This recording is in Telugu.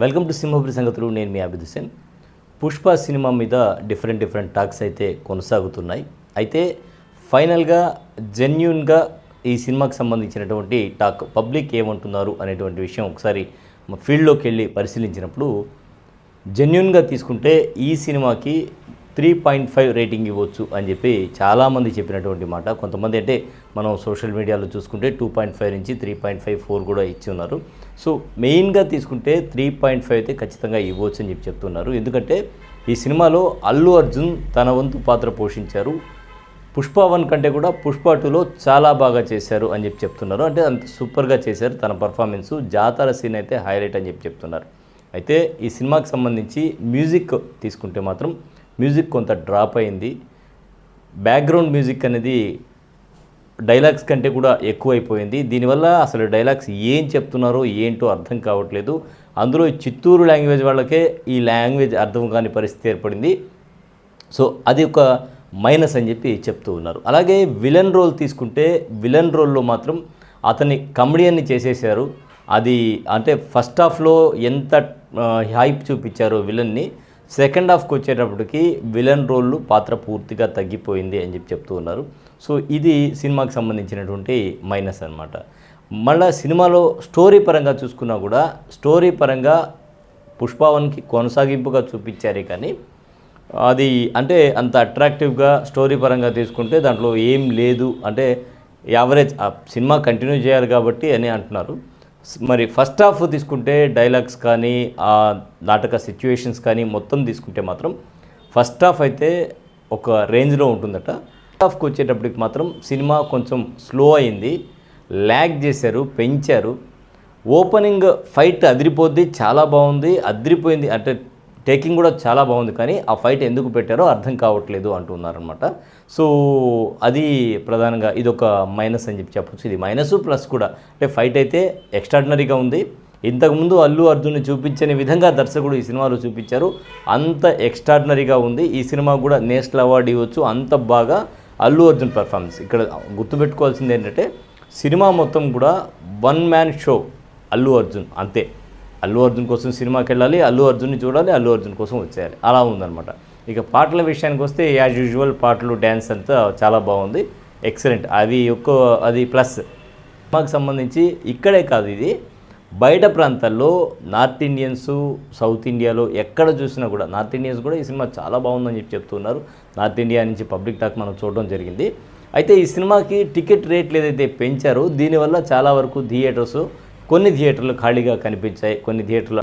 వెల్కమ్ టు సింహపురి సంగతులు. నేను మీ అభిద్ హుసేన్. పుష్ప సినిమా మీద డిఫరెంట్ టాక్స్ అయితే కొనసాగుతున్నాయి. అయితే ఫైనల్గా జెన్యూన్గా ఈ సినిమాకి సంబంధించినటువంటి టాక్ పబ్లిక్ ఏమంటున్నారు అనేటువంటి విషయం ఒకసారి ఫీల్డ్లోకి వెళ్ళి పరిశీలించినప్పుడు జెన్యూన్గా తీసుకుంటే ఈ సినిమాకి 3.5 రేటింగ్ ఇవ్వచ్చు అని చెప్పి చాలామంది చెప్పినటువంటి మాట. కొంతమంది అంటే మనం సోషల్ మీడియాలో చూసుకుంటే 2.5 నుంచి 3.5, 4 కూడా ఇచ్చి ఉన్నారు. సో మెయిన్గా తీసుకుంటే 3.5 అయితే ఖచ్చితంగా ఇవ్వచ్చు అని చెప్పి చెప్తున్నారు. ఎందుకంటే ఈ సినిమాలో అల్లు అర్జున్ తన వంతు పాత్ర పోషించారు. పుష్ప 1 కంటే కూడా పుష్ప 2లో చాలా బాగా చేశారు అని చెప్పి చెప్తున్నారు. అంటే అంత సూపర్గా చేశారు తన పర్ఫార్మెన్సు. జాతర సీన్ అయితే హైలైట్ అని చెప్పి చెప్తున్నారు. అయితే ఈ సినిమాకి సంబంధించి మ్యూజిక్ తీసుకుంటే మాత్రం మ్యూజిక్ కొంత డ్రాప్ అయింది. బ్యాక్గ్రౌండ్ మ్యూజిక్ అనేది డైలాగ్స్ కంటే కూడా ఎక్కువైపోయింది. దీనివల్ల అసలు డైలాగ్స్ ఏం చెప్తున్నారో ఏంటో అర్థం కావట్లేదు. అందులో చిత్తూరు లాంగ్వేజ్ వాళ్ళకే ఈ లాంగ్వేజ్ అర్థం కాని పరిస్థితి ఏర్పడింది. సో అది ఒక మైనస్ అని చెప్పి చెప్తూ ఉన్నారు. అలాగే విలన్ రోల్ తీసుకుంటే విలన్ రోల్లో మాత్రం అతన్ని కమెడియన్ని చేసేసారు. అది అంటే ఫస్ట్ హాఫ్లో ఎంత హైప్ చూపించారో విలన్ని, సెకండ్ హాఫ్కి వచ్చేటప్పటికి విలన్ రోల్ పాత్ర పూర్తిగా తగ్గిపోయింది అని చెప్పి చెప్తూ ఉన్నారు. సో ఇది సినిమాకి సంబంధించినటువంటి మైనస్ అనమాట. మళ్ళీ సినిమాలో స్టోరీ పరంగా చూసుకున్నా కూడా స్టోరీ పరంగా పుష్ప 1కి కొనసాగింపుగా చూపించారే కానీ అది అంటే అంత అట్రాక్టివ్గా స్టోరీ పరంగా తీసుకుంటే దాంట్లో ఏం లేదు. అంటే యావరేజ్ సినిమా కంటిన్యూ చేయాలి కాబట్టి అని అంటున్నారు. మరి ఫస్ట్ హాఫ్ తీసుకుంటే డైలాగ్స్ కానీ ఆ నాటక సిచ్యువేషన్స్ కానీ మొత్తం తీసుకుంటే మాత్రం ఫస్ట్ హాఫ్ అయితే ఒక రేంజ్లో ఉంటుందట. ఫస్ట్ హాఫ్కి వచ్చేటప్పటికి మాత్రం సినిమా కొంచెం స్లో అయింది, ల్యాగ్ చేశారు, పెంచారు. ఓపెనింగ్ ఫైట్ అదిరిపోద్ది, చాలా బాగుంది, అదిరిపోయింది, అంటే టేకింగ్ కూడా చాలా బాగుంది, కానీ ఆ ఫైట్ ఎందుకు పెట్టారో అర్థం కావట్లేదు అంటున్నారనమాట. సో అది ప్రధానంగా ఇది ఒక మైనస్ అని చెప్పి చెప్పచ్చు. ఇది మైనస్ ప్లస్ కూడా. అంటే ఫైట్ అయితే ఎక్స్ట్రాడినరీగా ఉంది. ఇంతకుముందు అల్లు అర్జున్ని చూపించని విధంగా దర్శకుడు ఈ సినిమాలో చూపించారు. అంత ఎక్స్ట్రాడినరీగా ఉంది. ఈ సినిమా కూడా నేషనల్ అవార్డు ఇవ్వచ్చు, అంత బాగా అల్లు అర్జున్ పర్ఫార్మెన్స్. ఇక్కడ గుర్తుపెట్టుకోవాల్సింది ఏంటంటే సినిమా మొత్తం కూడా one man show Allu Arjun, అంతే. అల్లు అర్జున్ కోసం సినిమాకి వెళ్ళాలి, అల్లు అర్జున్ని చూడాలి, అల్లు అర్జున్ కోసం వచ్చేయాలి, అలా ఉందన్నమాట. ఇక పాటల విషయానికి వస్తే యాజ్ యూజువల్ పాటలు, డ్యాన్స్ అంతా చాలా బాగుంది, ఎక్సలెంట్. అది ప్లస్. సినిమాకి సంబంధించి ఇక్కడే కాదు, ఇది బయట ప్రాంతాల్లో నార్త్ ఇండియన్స్, సౌత్ ఇండియాలో ఎక్కడ చూసినా కూడా నార్త్ ఇండియన్స్ కూడా ఈ సినిమా చాలా బాగుందని చెప్పి చెప్తున్నారు. నార్త్ ఇండియా నుంచి పబ్లిక్ టాక్ మనం చూడడం జరిగింది. అయితే ఈ సినిమాకి టికెట్ రేట్లు ఏదైతే పెంచారో దీనివల్ల చాలా వరకు కొన్ని థియేటర్లు ఖాళీగా కనిపించాయి. కొన్ని థియేటర్లు